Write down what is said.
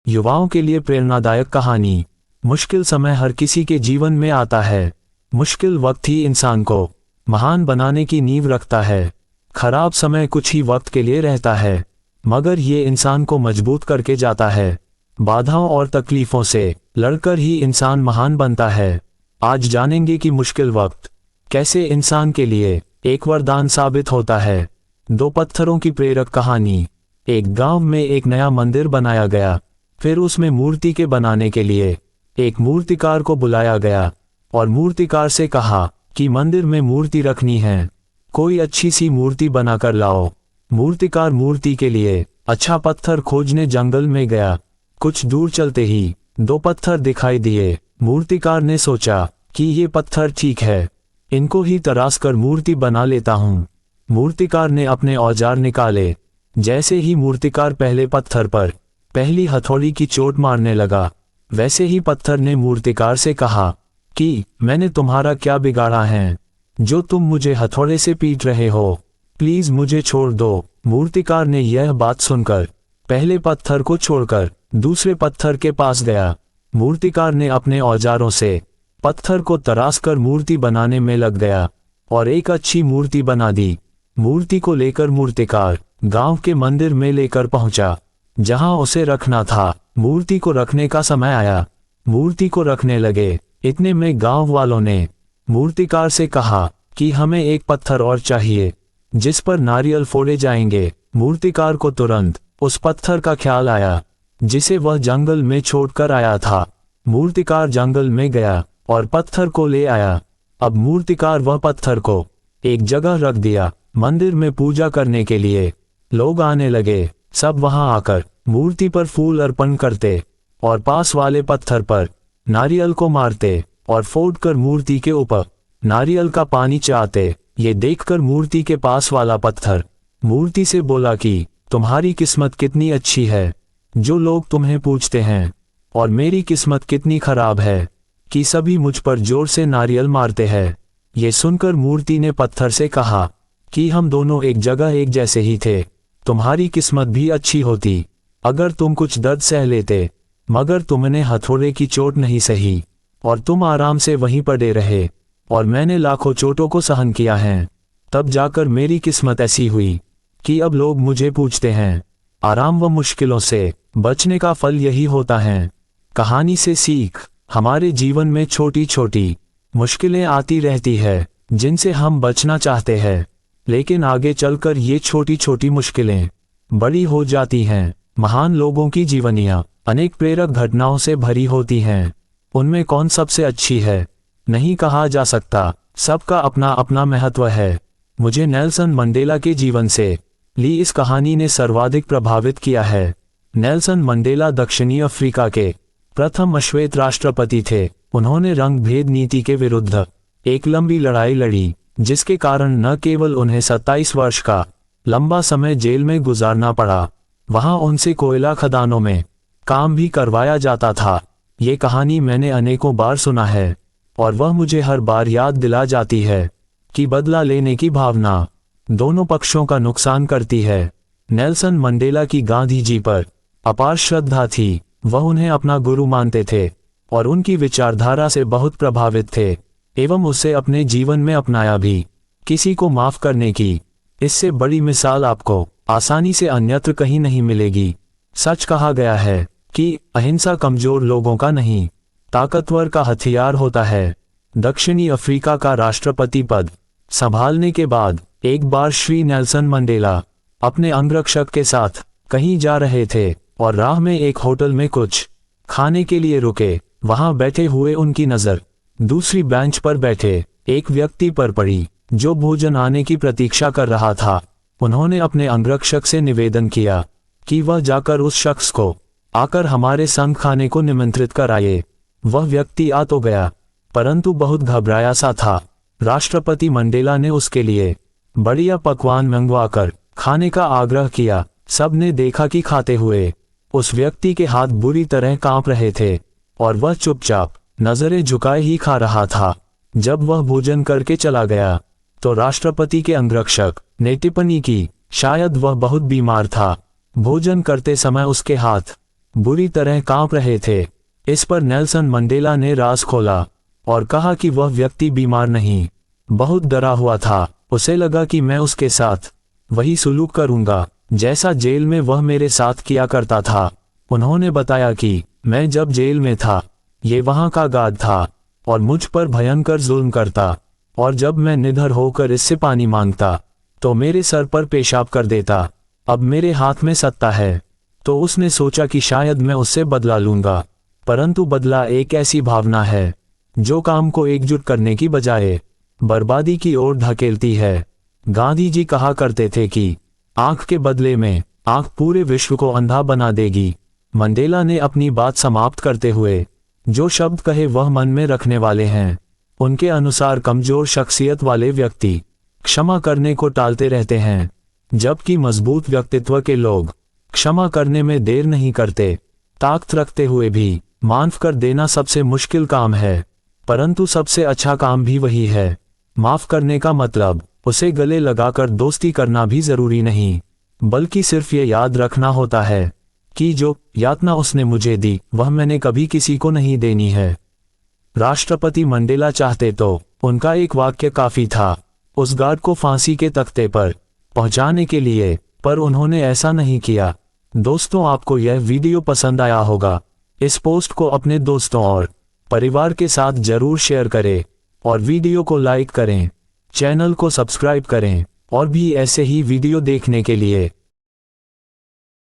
युवाओं के लिए प्रेरणादायक कहानी। मुश्किल समय हर किसी के जीवन में आता है। मुश्किल वक्त ही इंसान को महान बनाने की नींव रखता है। खराब समय कुछ ही वक्त के लिए रहता है, मगर ये इंसान को मजबूत करके जाता है। बाधाओं और तकलीफों से लड़कर ही इंसान महान बनता है। आज जानेंगे कि मुश्किल वक्त कैसे इंसान के लिए एक वरदान साबित होता है। दो पत्थरों की प्रेरक कहानी। एक गांव में एक नया मंदिर बनाया गया। फिर उसमें मूर्ति के बनाने के लिए एक मूर्तिकार को बुलाया गया और मूर्तिकार से कहा कि मंदिर में मूर्ति रखनी है, कोई अच्छी सी मूर्ति बनाकर लाओ। मूर्तिकार मूर्ति के लिए अच्छा पत्थर खोजने जंगल में गया। कुछ दूर चलते ही दो पत्थर दिखाई दिए। मूर्तिकार ने सोचा कि ये पत्थर ठीक है, इनको ही तराश कर मूर्ति बना लेता हूँ। मूर्तिकार ने अपने औजार निकाले। जैसे ही मूर्तिकार पहले पत्थर पर पहली हथौड़ी की चोट मारने लगा, वैसे ही पत्थर ने मूर्तिकार से कहा कि मैंने तुम्हारा क्या बिगाड़ा है जो तुम मुझे हथौड़े से पीट रहे हो, प्लीज मुझे छोड़ दो। मूर्तिकार ने यह बात सुनकर पहले पत्थर को छोड़कर दूसरे पत्थर के पास गया। मूर्तिकार ने अपने औजारों से पत्थर को तराश कर मूर्ति बनाने में लग गया और एक अच्छी मूर्ति बना दी। मूर्ति को लेकर मूर्तिकार गांव के मंदिर में लेकर पहुंचा, जहां उसे रखना था। मूर्ति को रखने का समय आया। मूर्ति को रखने लगे। इतने में गांव वालों ने मूर्तिकार से कहा कि हमें एक पत्थर और चाहिए जिस पर नारियल फोड़े जाएंगे। मूर्तिकार को तुरंत उस पत्थर का ख्याल आया जिसे वह जंगल में छोड़कर आया था। मूर्तिकार जंगल में गया और पत्थर को ले आया। अब मूर्तिकार वह पत्थर को एक जगह रख दिया। मंदिर में पूजा करने के लिए लोग आने लगे। सब वहां आकर मूर्ति पर फूल अर्पण करते और पास वाले पत्थर पर नारियल को मारते और फोड़कर मूर्ति के ऊपर नारियल का पानी चाहते। ये देखकर मूर्ति के पास वाला पत्थर मूर्ति से बोला कि तुम्हारी किस्मत कितनी अच्छी है जो लोग तुम्हें पूछते हैं, और मेरी किस्मत कितनी खराब है कि सभी मुझ पर जोर से नारियल मारते हैं। ये सुनकर मूर्ति ने पत्थर से कहा कि हम दोनों एक जगह एक जैसे ही थे। तुम्हारी किस्मत भी अच्छी होती अगर तुम कुछ दर्द सह लेते, मगर तुमने हथौड़े की चोट नहीं सही और तुम आराम से वहीं पड़े रहे, और मैंने लाखों चोटों को सहन किया है। तब जाकर मेरी किस्मत ऐसी हुई कि अब लोग मुझे पूछते हैं। आराम व मुश्किलों से बचने का फल यही होता है। कहानी से सीख। हमारे जीवन में छोटी छोटी मुश्किलें आती रहती है जिनसे हम बचना चाहते हैं, लेकिन आगे चलकर ये छोटी छोटी मुश्किलें बड़ी हो जाती हैं। महान लोगों की जीवनियाँ अनेक प्रेरक घटनाओं से भरी होती हैं। उनमें कौन सबसे अच्छी है नहीं कहा जा सकता, सबका अपना अपना महत्व है। मुझे नेल्सन मंडेला के जीवन से ली इस कहानी ने सर्वाधिक प्रभावित किया है। नेल्सन मंडेला दक्षिणी अफ्रीका के प्रथम श्वेत राष्ट्रपति थे। उन्होंने रंग भेद नीति के विरुद्ध एक लंबी लड़ाई लड़ी, जिसके कारण न केवल उन्हें 27 वर्ष का लंबा समय जेल में गुजारना पड़ा, वहां उनसे कोयला खदानों में काम भी करवाया जाता था। ये कहानी मैंने अनेकों बार सुना है और वह मुझे हर बार याद दिला जाती है कि बदला लेने की भावना दोनों पक्षों का नुकसान करती है। नेल्सन मंडेला की गांधी जी पर अपार श्रद्धा थी। वह उन्हें अपना गुरु मानते थे और उनकी विचारधारा से बहुत प्रभावित थे एवं उसे अपने जीवन में अपनाया भी। किसी को माफ करने की इससे बड़ी मिसाल आपको आसानी से अन्यत्र कहीं नहीं मिलेगी। सच कहा गया है कि अहिंसा कमजोर लोगों का नहीं, ताकतवर का हथियार होता है। दक्षिणी अफ्रीका का राष्ट्रपति पद संभालने के बाद एक बार श्री नेल्सन मंडेला अपने अंगरक्षक के साथ कहीं जा रहे थे और राह में एक होटल में कुछ खाने के लिए रुके। वहां बैठे हुए उनकी नजर दूसरी बेंच पर बैठे एक व्यक्ति पर पड़ी जो भोजन आने की प्रतीक्षा कर रहा था। उन्होंने अपने अंगरक्षक से निवेदन किया कि वह जाकर उस शख्स को आकर हमारे संग खाने को निमंत्रित कराए। वह व्यक्ति आ तो गया, परंतु बहुत घबराया सा था। राष्ट्रपति मंडेला ने उसके लिए बढ़िया पकवान मंगवाकर खाने का आग्रह किया। सबने देखा कि खाते हुए उस व्यक्ति के हाथ बुरी तरह कांप रहे थे और वह चुपचाप नजरें झुकाए ही खा रहा था। जब वह भोजन करके चला गया तो राष्ट्रपति के अंगरक्षक ने टिप्पणी की शायद वह बहुत बीमार था। भोजन करते समय उसके हाथ बुरी तरह कांप रहे थे। इस पर नेल्सन मंडेला ने राज खोला और कहा कि वह व्यक्ति बीमार नहीं, बहुत डरा हुआ था। उसे लगा कि मैं उसके साथ वही सुलूक करूंगा जैसा जेल में वह मेरे साथ किया करता था। उन्होंने बताया कि मैं जब जेल में था, ये वहां का गार्ड था और मुझ पर भयंकर जुल्म करता, और जब मैं निडर होकर इससे पानी मांगता तो मेरे सर पर पेशाब कर देता। अब मेरे हाथ में सत्ता है। तो उसने सोचा कि शायद मैं उससे बदला लूंगा, परंतु बदला एक ऐसी भावना है जो काम को एकजुट करने की बजाय बर्बादी की ओर धकेलती है। गांधी जी कहा करते थे कि आंख के बदले में आंख पूरे विश्व को अंधा बना देगी। मंडेला ने अपनी बात समाप्त करते हुए जो शब्द कहे वह मन में रखने वाले हैं। उनके अनुसार कमजोर शख्सियत वाले व्यक्ति क्षमा करने को टालते रहते हैं, जबकि मजबूत व्यक्तित्व के लोग क्षमा करने में देर नहीं करते। ताकत रखते हुए भी माफ कर देना सबसे मुश्किल काम है, परंतु सबसे अच्छा काम भी वही है। माफ करने का मतलब उसे गले लगाकर दोस्ती करना भी जरूरी नहीं, बल्कि सिर्फ ये याद रखना होता है कि जो यातना उसने मुझे दी वह मैंने कभी किसी को नहीं देनी है। राष्ट्रपति मंडेला चाहते तो उनका एक वाक्य काफी था उस गार्ड को फांसी के तख्ते पर पहुंचाने के लिए, पर उन्होंने ऐसा नहीं किया। दोस्तों, आपको यह वीडियो पसंद आया होगा। इस पोस्ट को अपने दोस्तों और परिवार के साथ जरूर शेयर करें और वीडियो को लाइक करें, चैनल को सब्सक्राइब करें और भी ऐसे ही वीडियो देखने के लिए।